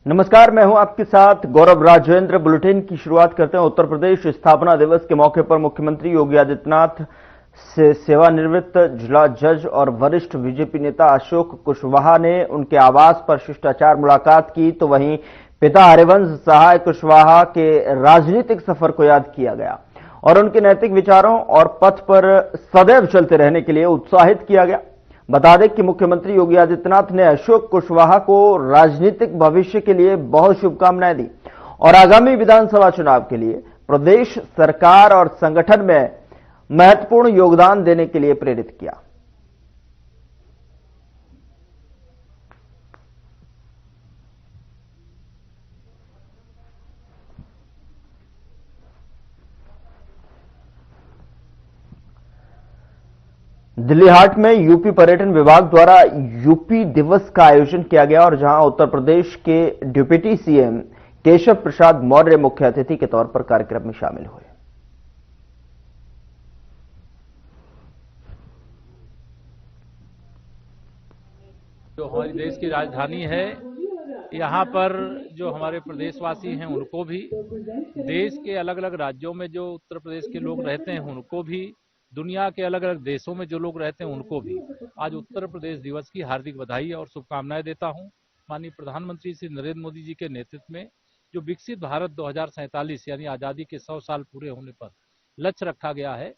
नमस्कार, मैं हूं आपके साथ गौरव राजेंद्र। बुलेटिन की शुरुआत करते हैं। उत्तर प्रदेश स्थापना दिवस के मौके पर मुख्यमंत्री योगी आदित्यनाथ से सेवानिवृत्त जिला जज और वरिष्ठ बीजेपी नेता अशोक कुशवाहा ने उनके आवास पर शिष्टाचार मुलाकात की, तो वहीं पिता हरिवंश सहाय कुशवाहा के राजनीतिक सफर को याद किया गया और उनके नैतिक विचारों और पथ पर सदैव चलते रहने के लिए उत्साहित किया गया। बता दें कि मुख्यमंत्री योगी आदित्यनाथ ने अशोक कुशवाहा को राजनीतिक भविष्य के लिए बहुत शुभकामनाएं दी और आगामी विधानसभा चुनाव के लिए प्रदेश सरकार और संगठन में महत्वपूर्ण योगदान देने के लिए प्रेरित किया। दिल्ली हाट में यूपी पर्यटन विभाग द्वारा यूपी दिवस का आयोजन किया गया और जहां उत्तर प्रदेश के डिप्टी सीएम केशव प्रसाद मौर्य मुख्य अतिथि के तौर पर कार्यक्रम में शामिल हुए। जो हमारी देश की राजधानी है, यहाँ पर जो हमारे प्रदेशवासी हैं उनको भी, देश के अलग अलग राज्यों में जो उत्तर प्रदेश के लोग रहते हैं उनको भी, दुनिया के अलग अलग देशों में जो लोग रहते हैं उनको भी आज उत्तर प्रदेश दिवस की हार्दिक बधाई और शुभकामनाएं देता हूं। माननीय प्रधानमंत्री श्री नरेंद्र मोदी जी के नेतृत्व में जो विकसित भारत 2047 यानी आजादी के 100 साल पूरे होने पर लक्ष्य रखा गया है,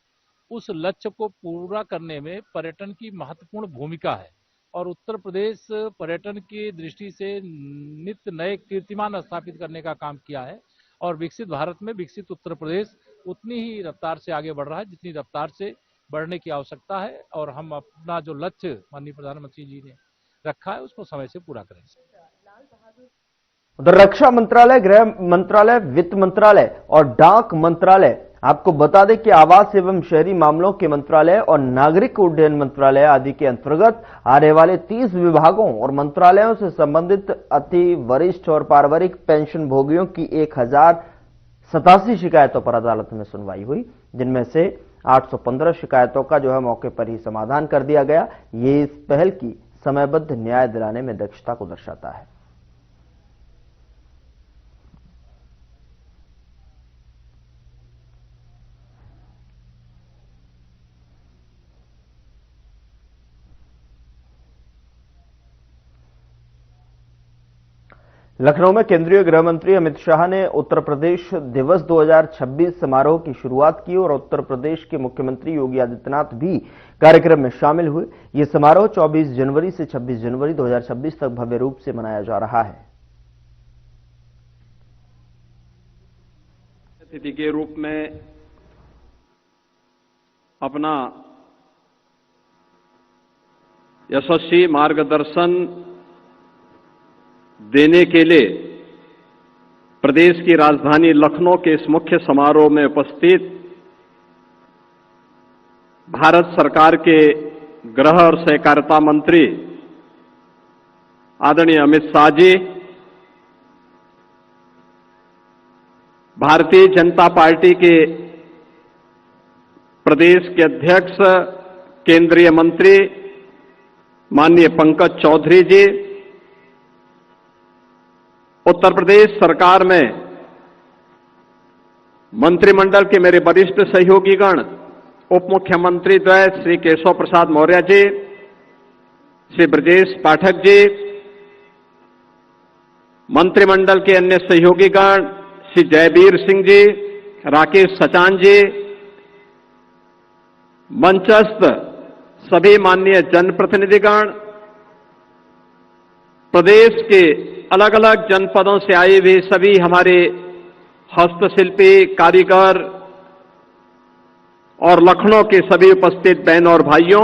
उस लक्ष्य को पूरा करने में पर्यटन की महत्वपूर्ण भूमिका है और उत्तर प्रदेश पर्यटन की दृष्टि से नित्य नए कीर्तिमान स्थापित करने का काम किया है और विकसित भारत में विकसित उत्तर प्रदेश उतनी ही रफ्तार से आगे बढ़ रहा है जितनी रफ्तार से बढ़ने की आवश्यकता है और हम अपना जो लक्ष्य माननीय प्रधानमंत्री जी ने रखा है उसको समय से पूरा करेंगे। उधर रक्षा मंत्रालय, गृह मंत्रालय, वित्त मंत्रालय और डाक मंत्रालय, आपको बता दें कि आवास एवं शहरी मामलों के मंत्रालय और नागरिक उड्डयन मंत्रालय आदि के अंतर्गत आने वाले 30 विभागों और मंत्रालयों से संबंधित अति वरिष्ठ और पारिवारिक पेंशन भोगियों की 1087 शिकायतों पर अदालत में सुनवाई हुई, जिनमें से 815 शिकायतों का जो है मौके पर ही समाधान कर दिया गया। ये इस पहल की समयबद्ध न्याय दिलाने में दक्षता को दर्शाता है। लखनऊ में केंद्रीय गृह मंत्री अमित शाह ने उत्तर प्रदेश दिवस 2026 समारोह की शुरुआत की और उत्तर प्रदेश के मुख्यमंत्री योगी आदित्यनाथ भी कार्यक्रम में शामिल हुए। यह समारोह 24 जनवरी से 26 जनवरी 2026 तक भव्य रूप से मनाया जा रहा है। अतिथि के रूप में अपना यशस्वी मार्गदर्शन देने के लिए प्रदेश की राजधानी लखनऊ के इस मुख्य समारोह में उपस्थित भारत सरकार के गृह और सहकारिता मंत्री आदरणीय अमित शाह जी, भारतीय जनता पार्टी के प्रदेश के अध्यक्ष केंद्रीय मंत्री माननीय पंकज चौधरी जी, उत्तर प्रदेश सरकार में मंत्रिमंडल के मेरे वरिष्ठ सहयोगीगण, उप मुख्यमंत्री द्वय श्री केशव प्रसाद मौर्य जी, श्री ब्रजेश पाठक जी, मंत्रिमंडल के अन्य सहयोगीगण श्री जयवीर सिंह जी, राकेश सचान जी, मंचस्थ सभी माननीय जनप्रतिनिधिगण, प्रदेश के अलग अलग जनपदों से आए हुए सभी हमारे हस्तशिल्पी, कारीगर और लखनऊ के सभी उपस्थित बहनों और भाइयों,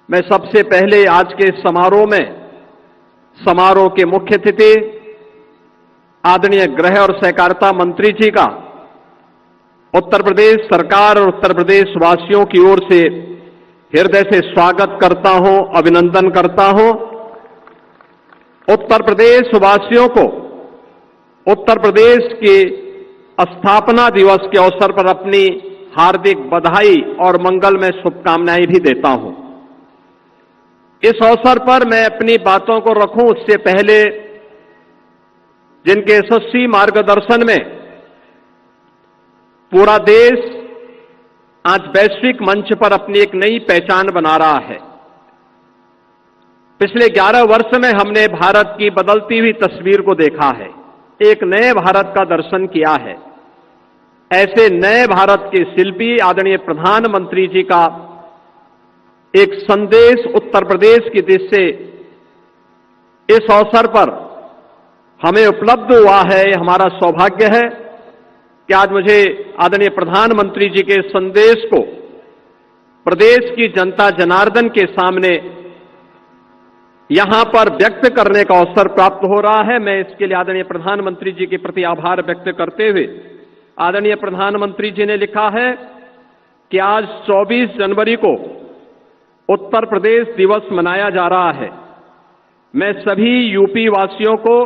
मैं सबसे पहले आज के समारोह में समारोह के मुख्य अतिथि आदरणीय गृह और सहकारिता मंत्री जी का उत्तर प्रदेश सरकार और उत्तर प्रदेश वासियों की ओर से हृदय से स्वागत करता हूं, अभिनंदन करता हूं। उत्तर प्रदेश वासियों को उत्तर प्रदेश के स्थापना दिवस के अवसर पर अपनी हार्दिक बधाई और मंगलमय शुभकामनाएं भी देता हूं। इस अवसर पर मैं अपनी बातों को रखूं उससे पहले जिनके यशस्वी मार्गदर्शन में पूरा देश आज वैश्विक मंच पर अपनी एक नई पहचान बना रहा है। पिछले 11 वर्ष में हमने भारत की बदलती हुई तस्वीर को देखा है, एक नए भारत का दर्शन किया है। ऐसे नए भारत के शिल्पी आदरणीय प्रधानमंत्री जी का एक संदेश उत्तर प्रदेश की दिशा से इस अवसर पर हमें उपलब्ध हुआ है। हमारा सौभाग्य है कि आज मुझे आदरणीय प्रधानमंत्री जी के संदेश को प्रदेश की जनता जनार्दन के सामने यहां पर व्यक्त करने का अवसर प्राप्त हो रहा है। मैं इसके लिए आदरणीय प्रधानमंत्री जी के प्रति आभार व्यक्त करते हुए, आदरणीय प्रधानमंत्री जी ने लिखा है कि आज 24 जनवरी को उत्तर प्रदेश दिवस मनाया जा रहा है। मैं सभी यूपी वासियों को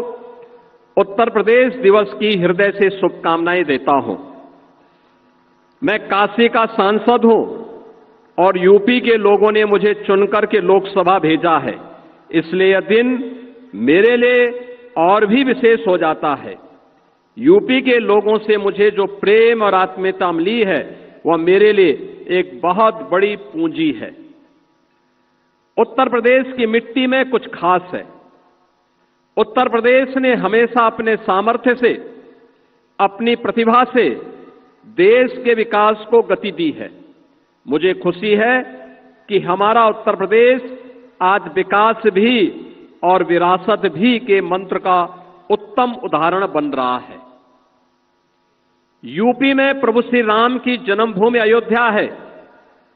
उत्तर प्रदेश दिवस की हृदय से शुभकामनाएं देता हूं। मैं काशी का सांसद हूं और यूपी के लोगों ने मुझे चुनकर के लोकसभा भेजा है, इसलिए यह दिन मेरे लिए और भी विशेष हो जाता है। यूपी के लोगों से मुझे जो प्रेम और आत्मीयता मिली है वह मेरे लिए एक बहुत बड़ी पूंजी है। उत्तर प्रदेश की मिट्टी में कुछ खास है। उत्तर प्रदेश ने हमेशा अपने सामर्थ्य से, अपनी प्रतिभा से देश के विकास को गति दी है। मुझे खुशी है कि हमारा उत्तर प्रदेश आज विकास भी और विरासत भी के मंत्र का उत्तम उदाहरण बन रहा है। यूपी में प्रभु श्री राम की जन्मभूमि अयोध्या है।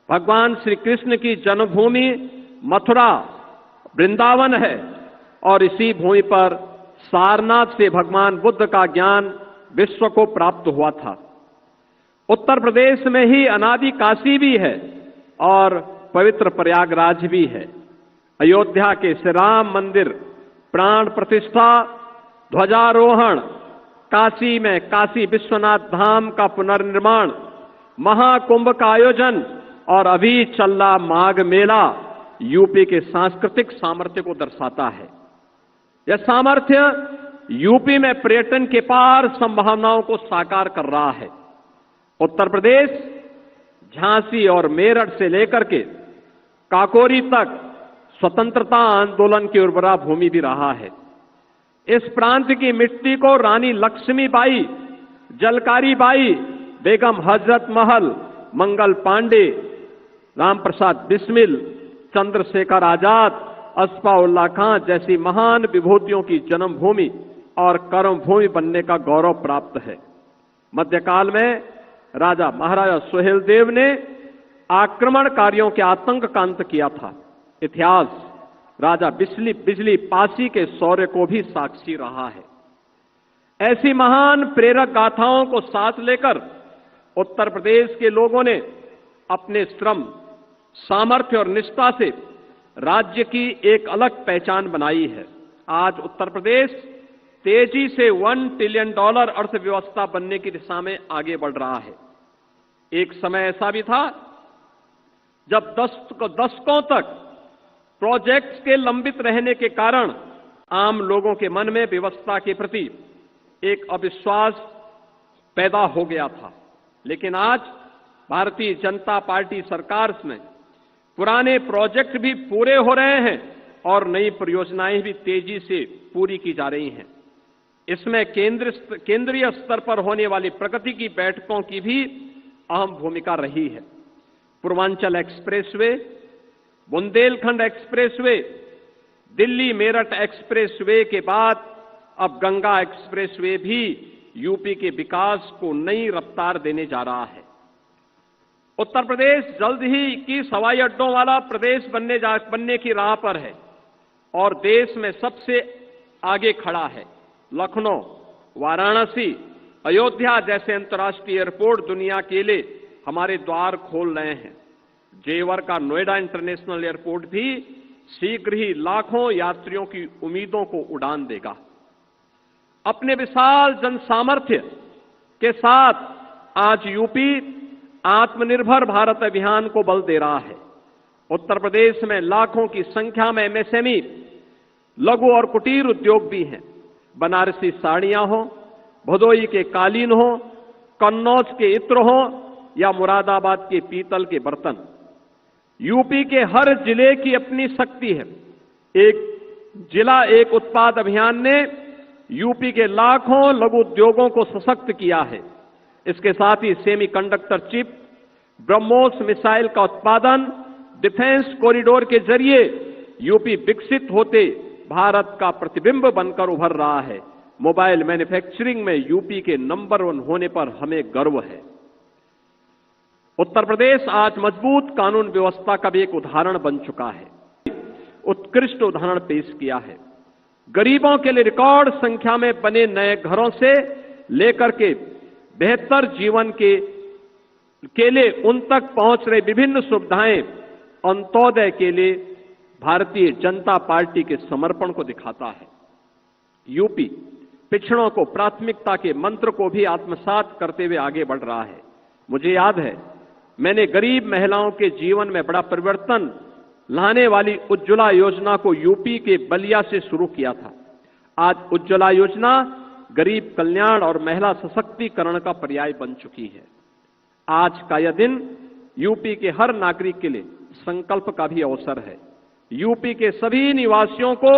भगवान श्री कृष्ण की जन्मभूमि मथुरा वृंदावन है और इसी भूमि पर सारनाथ से भगवान बुद्ध का ज्ञान विश्व को प्राप्त हुआ था। उत्तर प्रदेश में ही अनादि काशी भी है और पवित्र प्रयागराज भी है। अयोध्या के श्री राम मंदिर प्राण प्रतिष्ठा, ध्वजारोहण, काशी में काशी विश्वनाथ धाम का पुनर्निर्माण, महाकुंभ का आयोजन और अभी चल रहा माघ मेला यूपी के सांस्कृतिक सामर्थ्य को दर्शाता है। यह सामर्थ्य यूपी में पर्यटन के पार संभावनाओं को साकार कर रहा है। उत्तर प्रदेश झांसी और मेरठ से लेकर के काकोरी तक स्वतंत्रता आंदोलन की उर्वरा भूमि भी रहा है। इस प्रांत की मिट्टी को रानी लक्ष्मीबाई, जलकारी बाई, बेगम हजरत महल, मंगल पांडे, राम प्रसाद बिस्मिल, चंद्रशेखर आजाद, अस्फाउल्लाह खां जैसी महान विभूतियों की जन्मभूमि और कर्मभूमि बनने का गौरव प्राप्त है। मध्यकाल में राजा महाराजा सुहेलदेव ने आक्रमणकारियों के आतंक का अंत किया था। इतिहास राजा बिजली पासी के शौर्य को भी साक्षी रहा है। ऐसी महान प्रेरक गाथाओं को साथ लेकर उत्तर प्रदेश के लोगों ने अपने श्रम, सामर्थ्य और निष्ठा से राज्य की एक अलग पहचान बनाई है। आज उत्तर प्रदेश तेजी से $1 ट्रिलियन अर्थव्यवस्था बनने की दिशा में आगे बढ़ रहा है। एक समय ऐसा भी था जब दशकों तक प्रोजेक्ट्स के लंबित रहने के कारण आम लोगों के मन में व्यवस्था के प्रति एक अविश्वास पैदा हो गया था। लेकिन आज भारतीय जनता पार्टी सरकार में पुराने प्रोजेक्ट भी पूरे हो रहे हैं और नई परियोजनाएं भी तेजी से पूरी की जा रही हैं। इसमें केंद्रीय स्तर पर होने वाली प्रगति की बैठकों की भी अहम भूमिका रही है। Purvanchal expressway, Bundelkhand expressway, Delhi Meerut expressway के बाद अब गंगा एक्सप्रेसवे भी यूपी के विकास को नई रफ्तार देने जा रहा है। उत्तर प्रदेश जल्द ही 21 हवाई अड्डों वाला प्रदेश बनने की राह पर है और देश में सबसे आगे खड़ा है। लखनऊ, वाराणसी, अयोध्या जैसे अंतर्राष्ट्रीय एयरपोर्ट दुनिया के लिए हमारे द्वार खोल रहे हैं। जेवर का नोएडा इंटरनेशनल एयरपोर्ट भी शीघ्र ही लाखों यात्रियों की उम्मीदों को उड़ान देगा। अपने विशाल जन सामर्थ्य के साथ आज यूपी आत्मनिर्भर भारत अभियान को बल दे रहा है। उत्तर प्रदेश में लाखों की संख्या में एमएसएमई, लघु और कुटीर उद्योग भी हैं। बनारसी साड़ियां हो, भदोई के कालीन हो, कन्नौज के इत्र हो या मुरादाबाद के पीतल के बर्तन, यूपी के हर जिले की अपनी शक्ति है। एक जिला एक उत्पाद अभियान ने यूपी के लाखों लघु उद्योगों को सशक्त किया है। इसके साथ ही सेमीकंडक्टर चिप, ब्रह्मोस मिसाइल का उत्पादन, डिफेंस कॉरिडोर के जरिए यूपी विकसित होते भारत का प्रतिबिंब बनकर उभर रहा है। मोबाइल मैन्युफैक्चरिंग में यूपी के नंबर 1 होने पर हमें गर्व है। उत्तर प्रदेश आज मजबूत कानून व्यवस्था का भी एक उदाहरण बन चुका है, उत्कृष्ट उदाहरण पेश किया है। गरीबों के लिए रिकॉर्ड संख्या में बने नए घरों से लेकर के बेहतर जीवन के लिए उन तक पहुंच रही विभिन्न सुविधाएं अंत्योदय के लिए भारतीय जनता पार्टी के समर्पण को दिखाता है। यूपी पिछड़ों को प्राथमिकता के मंत्र को भी आत्मसात करते हुए आगे बढ़ रहा है। मुझे याद है, मैंने गरीब महिलाओं के जीवन में बड़ा परिवर्तन लाने वाली उज्ज्वला योजना को यूपी के बलिया से शुरू किया था। आज उज्ज्वला योजना गरीब कल्याण और महिला सशक्तिकरण का पर्याय बन चुकी है। आज का यह दिन यूपी के हर नागरिक के लिए संकल्प का भी अवसर है। यूपी के सभी निवासियों को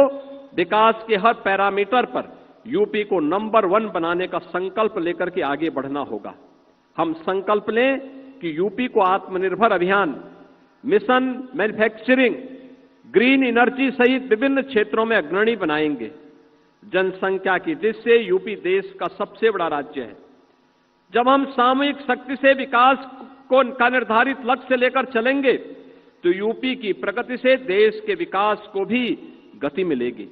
विकास के हर पैरामीटर पर यूपी को नंबर 1 बनाने का संकल्प लेकर के आगे बढ़ना होगा। हम संकल्प लें कि यूपी को आत्मनिर्भर अभियान, मिशन मैन्युफैक्चरिंग, ग्रीन एनर्जी सहित विभिन्न क्षेत्रों में अग्रणी बनाएंगे। जनसंख्या की दृष्टि से यूपी देश का सबसे बड़ा राज्य है। जब हम सामूहिक शक्ति से विकास का निर्धारित लक्ष्य लेकर चलेंगे तो यूपी की प्रगति से देश के विकास को भी गति मिलेगी।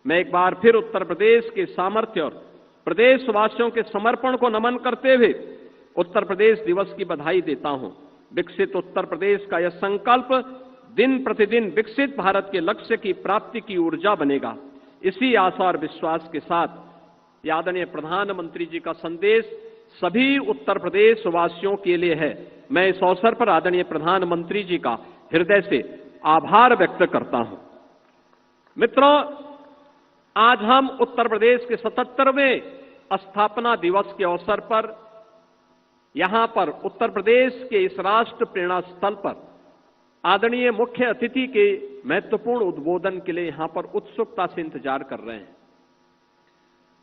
मैं एक बार फिर उत्तर प्रदेश के सामर्थ्य और प्रदेशवासियों के समर्पण को नमन करते हुए उत्तर प्रदेश दिवस की बधाई देता हूं। विकसित उत्तर प्रदेश का यह संकल्प दिन प्रतिदिन विकसित भारत के लक्ष्य की प्राप्ति की ऊर्जा बनेगा। इसी आशा और विश्वास के साथ आदरणीय प्रधानमंत्री जी का संदेश सभी उत्तर प्रदेश वासियों के लिए है। मैं इस अवसर पर आदरणीय प्रधानमंत्री जी का हृदय से आभार व्यक्त करता हूं। मित्रों, आज हम उत्तर प्रदेश के 77वें स्थापना दिवस के अवसर पर यहां पर उत्तर प्रदेश के इस राष्ट्र प्रेरणा स्थल पर आदरणीय मुख्य अतिथि के महत्वपूर्ण उद्बोधन के लिए यहां पर उत्सुकता से इंतजार कर रहे हैं।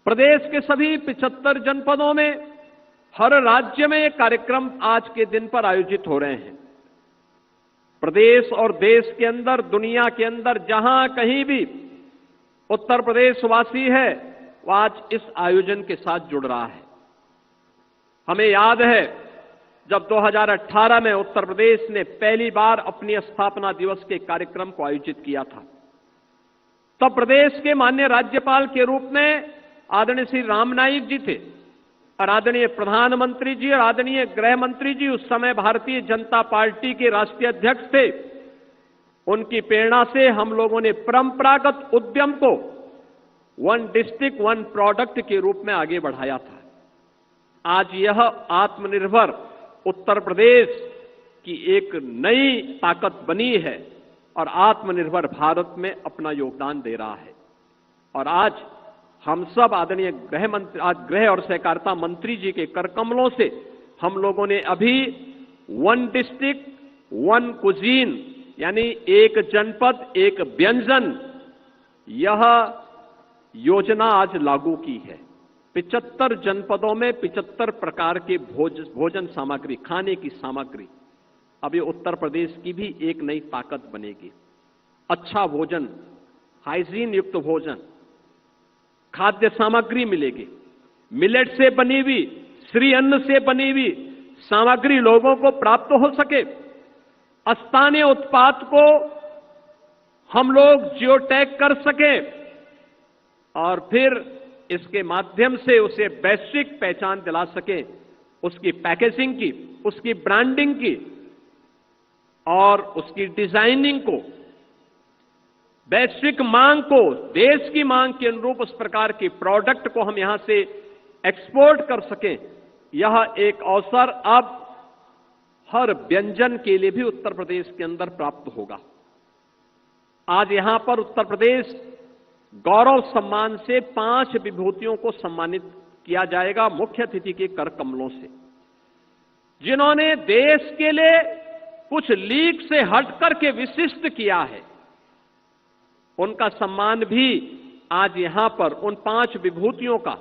प्रदेश के सभी 75 जनपदों में हर राज्य में ये कार्यक्रम आज के दिन पर आयोजित हो रहे हैं। प्रदेश और देश के अंदर, दुनिया के अंदर जहां कहीं भी उत्तर प्रदेश वासी है वो आज इस आयोजन के साथ जुड़ रहा है। हमें याद है जब 2018 में उत्तर प्रदेश ने पहली बार अपनी स्थापना दिवस के कार्यक्रम को आयोजित किया था, तब प्रदेश के माननीय राज्यपाल के रूप में आदरणीय श्री राम नाईक जी थे और आदरणीय प्रधानमंत्री जी और आदरणीय गृह मंत्री जी उस समय भारतीय जनता पार्टी के राष्ट्रीय अध्यक्ष थे। उनकी प्रेरणा से हम लोगों ने परंपरागत उद्यम को 1 डिस्ट्रिक्ट 1 प्रोडक्ट के रूप में आगे बढ़ाया था। आज यह आत्मनिर्भर उत्तर प्रदेश की एक नई ताकत बनी है और आत्मनिर्भर भारत में अपना योगदान दे रहा है। और आज हम सब आदरणीय गृह और सहकारिता मंत्री जी के करकमलों से हम लोगों ने अभी 1 डिस्ट्रिक्ट 1 कुजीन यानी एक जनपद एक व्यंजन यह योजना आज लागू की है। 75 जनपदों में 75 प्रकार के भोजन सामग्री, खाने की सामग्री, अब ये उत्तर प्रदेश की भी एक नई ताकत बनेगी। अच्छा भोजन, हाइजीन युक्त भोजन, खाद्य सामग्री मिलेगी। मिलेट से बनी हुई, श्री अन्न से बनी हुई सामग्री लोगों को प्राप्त हो सके। स्थानीय उत्पाद को हम लोग जियो टैग कर सकें और फिर इसके माध्यम से उसे वैश्विक पहचान दिला सके, उसकी पैकेजिंग की, उसकी ब्रांडिंग की और उसकी डिजाइनिंग को, वैश्विक मांग को, देश की मांग के अनुरूप उस प्रकार के प्रोडक्ट को हम यहां से एक्सपोर्ट कर सकें। यह एक अवसर अब हर व्यंजन के लिए भी उत्तर प्रदेश के अंदर प्राप्त होगा। आज यहां पर उत्तर प्रदेश गौरव सम्मान से 5 विभूतियों को सम्मानित किया जाएगा मुख्य अतिथि के कर कमलों से, जिन्होंने देश के लिए कुछ लीक से हट करके विशिष्ट किया है। उनका सम्मान भी आज यहां पर, उन 5 विभूतियों का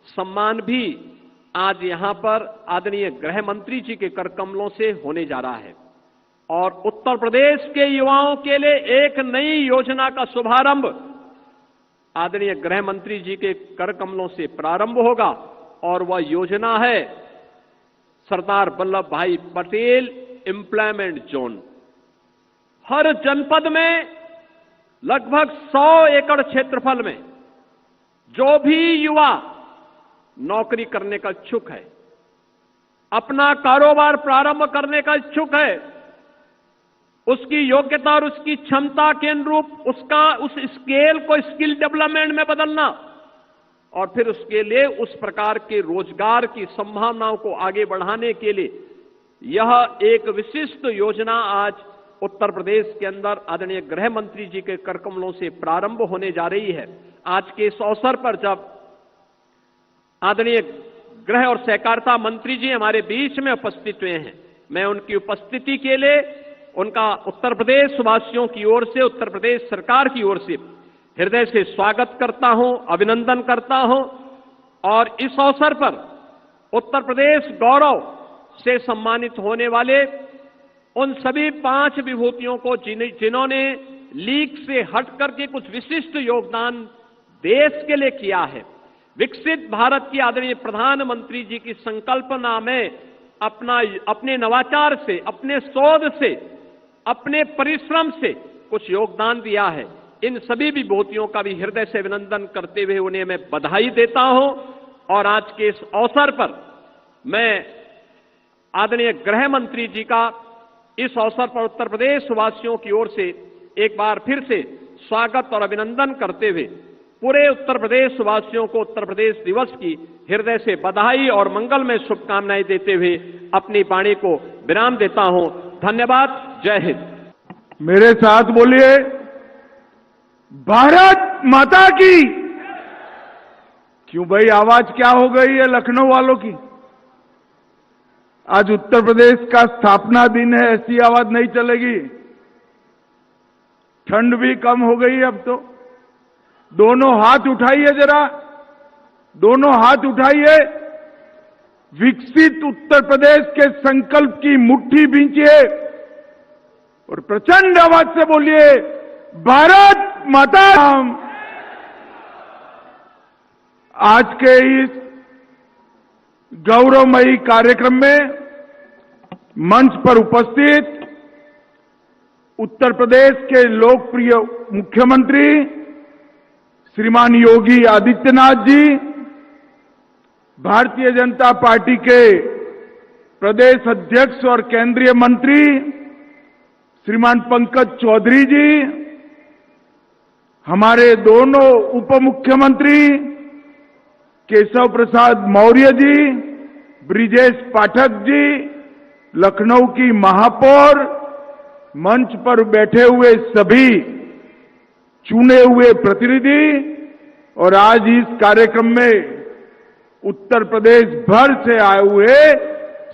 सम्मान भी आज यहां पर आदरणीय गृह मंत्री जी के कर कमलों से होने जा रहा है। और उत्तर प्रदेश के युवाओं के लिए एक नई योजना का शुभारंभ आदरणीय गृह मंत्री जी के कर कमलों से प्रारंभ होगा, और वह योजना है सरदार वल्लभ भाई पटेल एम्प्लॉयमेंट जोन। हर जनपद में लगभग 100 एकड़ क्षेत्रफल में जो भी युवा नौकरी करने का इच्छुक है, अपना कारोबार प्रारंभ करने का इच्छुक है, उसकी योग्यता और उसकी क्षमता के अनुरूप उस स्केल को स्किल डेवलपमेंट में बदलना, और फिर उसके लिए उस प्रकार के रोजगार की संभावनाओं को आगे बढ़ाने के लिए यह एक विशिष्ट योजना आज उत्तर प्रदेश के अंदर आदरणीय गृह मंत्री जी के कर कमलों से प्रारंभ होने जा रही है। आज के इस अवसर पर जब आदरणीय गृह और सहकारिता मंत्री जी हमारे बीच में उपस्थित हुए हैं, मैं उनकी उपस्थिति के लिए उनका उत्तर प्रदेश वासियों की ओर से, उत्तर प्रदेश सरकार की ओर से हृदय से स्वागत करता हूं, अभिनंदन करता हूं। और इस अवसर पर उत्तर प्रदेश गौरव से सम्मानित होने वाले उन सभी 5 विभूतियों को जिन्होंने लीक से हट करके कुछ विशिष्ट योगदान देश के लिए किया है, विकसित भारत की आदरणीय प्रधानमंत्री जी की संकल्पना में अपने नवाचार से, अपने शोध से, अपने परिश्रम से कुछ योगदान दिया है, इन सभी विभूतियों का भी हृदय से अभिनंदन करते हुए उन्हें मैं बधाई देता हूं। और आज के इस अवसर पर मैं आदरणीय गृह मंत्री जी का इस अवसर पर उत्तर प्रदेश वासियों की ओर से एक बार फिर से स्वागत और अभिनंदन करते हुए पूरे उत्तर प्रदेश वासियों को उत्तर प्रदेश दिवस की हृदय से बधाई और मंगलमय शुभकामनाएं देते हुए अपनी वाणी को विराम देता हूं। धन्यवाद। जय हिंद। मेरे साथ बोलिए, भारत माता की। क्यों भाई, आवाज क्या हो गई है लखनऊ वालों की? आज उत्तर प्रदेश का स्थापना दिन है, ऐसी आवाज नहीं चलेगी। ठंड भी कम हो गई अब तो। दोनों हाथ उठाइए जरा, दोनों हाथ उठाइए। विकसित उत्तर प्रदेश के संकल्प की मुट्ठी भींचिए और प्रचंड आवाज से बोलिए, भारत माता। आज के इस गौरवमयी कार्यक्रम में मंच पर उपस्थित उत्तर प्रदेश के लोकप्रिय मुख्यमंत्री श्रीमान योगी आदित्यनाथ जी, भारतीय जनता पार्टी के प्रदेश अध्यक्ष और केंद्रीय मंत्री श्रीमान पंकज चौधरी जी, हमारे दोनों उप मुख्यमंत्री केशव प्रसाद मौर्य जी, ब्रिजेश पाठक जी, लखनऊ की महापौर, मंच पर बैठे हुए सभी चुने हुए प्रतिनिधि और आज इस कार्यक्रम में उत्तर प्रदेश भर से आए हुए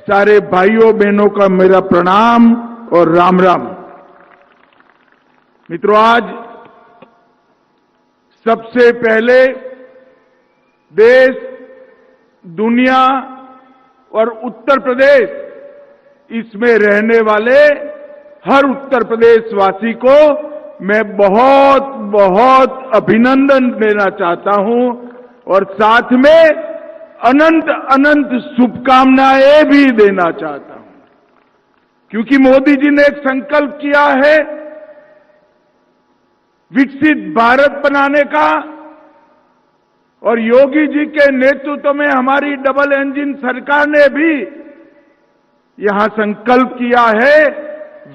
सारे भाइयों बहनों का मेरा प्रणाम और राम राम। मित्रों, आज सबसे पहले देश, दुनिया और उत्तर प्रदेश, इसमें रहने वाले हर उत्तर प्रदेशवासी को मैं बहुत बहुत अभिनंदन देना चाहता हूं और साथ में अनंत अनंत शुभकामनाएं भी देना चाहता हूं, क्योंकि मोदी जी ने एक संकल्प किया है विकसित भारत बनाने का, और योगी जी के नेतृत्व में हमारी डबल इंजन सरकार ने भी यहां संकल्प किया है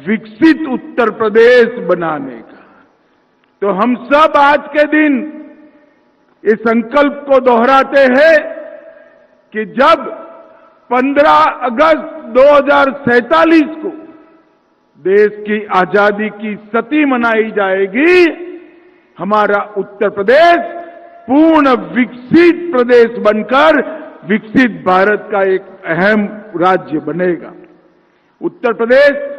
विकसित उत्तर प्रदेश बनाने का। तो हम सब आज के दिन इस संकल्प को दोहराते हैं कि जब 15 अगस्त 2047 को देश की आजादी की सती मनाई जाएगी, हमारा उत्तर प्रदेश पूर्ण विकसित प्रदेश बनकर विकसित भारत का एक अहम राज्य बनेगा। उत्तर प्रदेश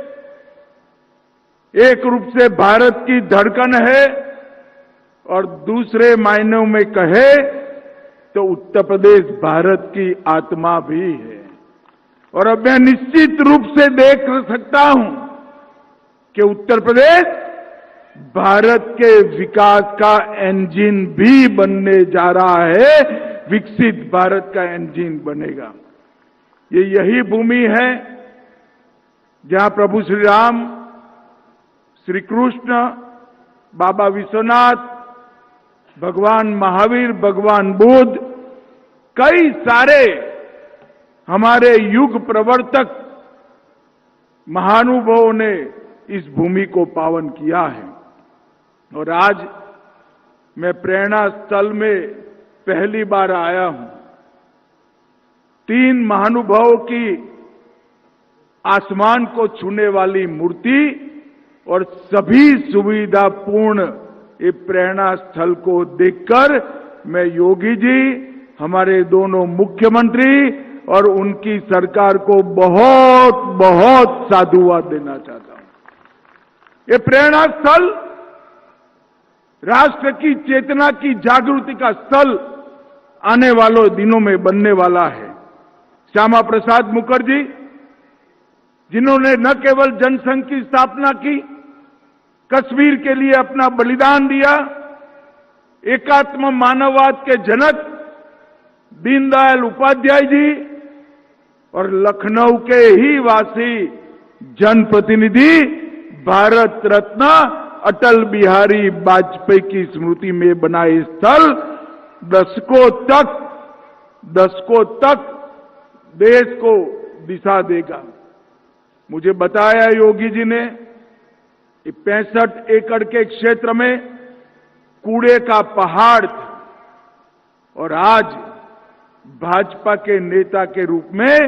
एक रूप से भारत की धड़कन है और दूसरे मायनों में कहे तो उत्तर प्रदेश भारत की आत्मा भी है। और अब मैं निश्चित रूप से देख सकता हूं कि उत्तर प्रदेश भारत के विकास का इंजन भी बनने जा रहा है, विकसित भारत का इंजन बनेगा। ये यही भूमि है जहां प्रभु श्री राम, श्री कृष्ण, बाबा विश्वनाथ, भगवान महावीर, भगवान बुद्ध, कई सारे हमारे युग प्रवर्तक महानुभावों ने इस भूमि को पावन किया है। और आज मैं प्रेरणा स्थल में पहली बार आया हूं। 3 महानुभावों की आसमान को छूने वाली मूर्ति और सभी सुविधापूर्ण ये प्रेरणा स्थल को देखकर मैं योगी जी, हमारे दोनों मुख्यमंत्री और उनकी सरकार को बहुत बहुत साधुवाद देना चाहता हूं। ये प्रेरणा स्थल राष्ट्र की चेतना की जागृति का स्थल आने वालों दिनों में बनने वाला है। श्यामा प्रसाद मुखर्जी, जिन्होंने न केवल जनसंघ की स्थापना की, कश्मीर के लिए अपना बलिदान दिया, एकात्म मानववाद के जनक दीनदयाल उपाध्याय जी और लखनऊ के ही वासी जनप्रतिनिधि भारत रत्न अटल बिहारी वाजपेयी की स्मृति में बनाए स्थल दशकों तक देश को दिशा देगा। मुझे बताया योगी जी ने 65 एकड़ के क्षेत्र में कूड़े का पहाड़ था और आज भाजपा के नेता के रूप में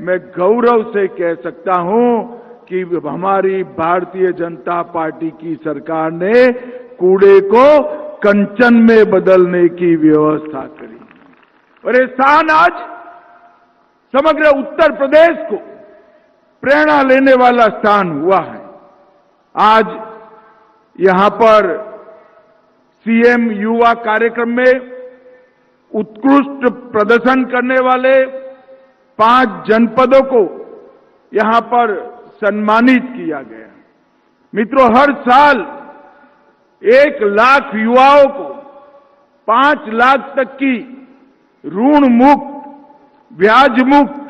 मैं गौरव से कह सकता हूं कि हमारी भारतीय जनता पार्टी की सरकार ने कूड़े को कंचन में बदलने की व्यवस्था करी और ये स्थान आज समग्र उत्तर प्रदेश को प्रेरणा लेने वाला स्थान हुआ है। आज यहां पर सीएम युवा कार्यक्रम में उत्कृष्ट प्रदर्शन करने वाले 5 जनपदों को यहां पर सम्मानित किया गया। मित्रों, हर साल 1 लाख युवाओं को 5 लाख तक की ऋण मुक्त, ब्याज मुक्त,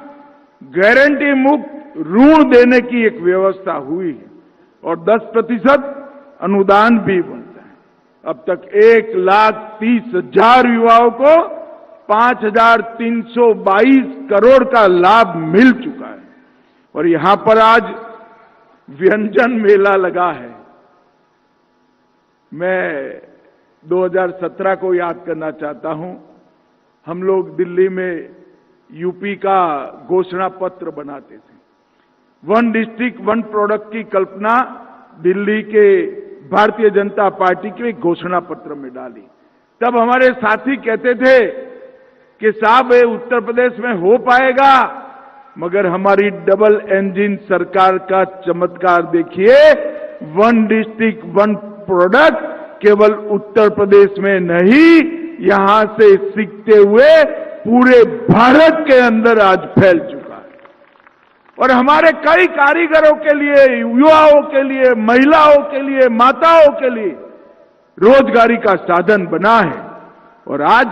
गारंटी मुक्त ऋण देने की एक व्यवस्था हुई है और 10% अनुदान भी बनता है। अब तक 1,30,000 युवाओं को 5,322 करोड़ का लाभ मिल चुका है। और यहां पर आज व्यंजन मेला लगा है। मैं 2017 को याद करना चाहता हूं। हम लोग दिल्ली में यूपी का घोषणा पत्र बनाते थे। 1 डिस्ट्रिक्ट 1 प्रोडक्ट की कल्पना दिल्ली के भारतीय जनता पार्टी के घोषणा पत्र में डाली। तब हमारे साथी कहते थे कि साहब ये उत्तर प्रदेश में हो पाएगा, मगर हमारी डबल इंजन सरकार का चमत्कार देखिए। 1 डिस्ट्रिक्ट 1 प्रोडक्ट केवल उत्तर प्रदेश में नहीं, यहां से सीखते हुए पूरे भारत के अंदर आज फैल चुका है और हमारे कई कारीगरों के लिए, युवाओं के लिए, महिलाओं के लिए, माताओं के लिए रोजगारी का साधन बना है। और आज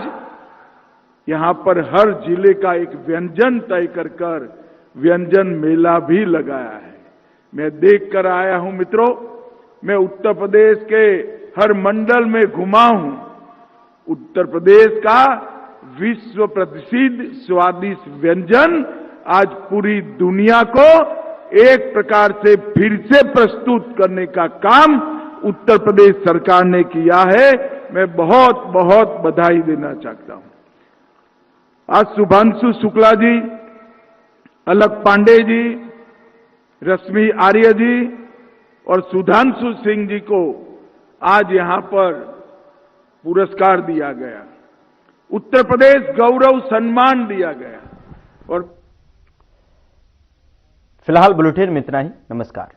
यहां पर हर जिले का एक व्यंजन तय कर व्यंजन मेला भी लगाया है। मैं देख कर आया हूं मित्रों, मैं उत्तर प्रदेश के हर मंडल में घुमा हूं। उत्तर प्रदेश का विश्व प्रसिद्ध स्वादिष्ट व्यंजन आज पूरी दुनिया को एक प्रकार से फिर से प्रस्तुत करने का काम उत्तर प्रदेश सरकार ने किया है। मैं बहुत बहुत बधाई देना चाहता हूं। आज शुभांशु शुक्ला जी अलक पांडे जी, रश्मि आर्य जी और सुधांशु सिंह जी को आज यहां पर पुरस्कार दिया गया, उत्तर प्रदेश गौरव सम्मान दिया गया। और फिलहाल बुलेटिन में इतना ही। नमस्कार।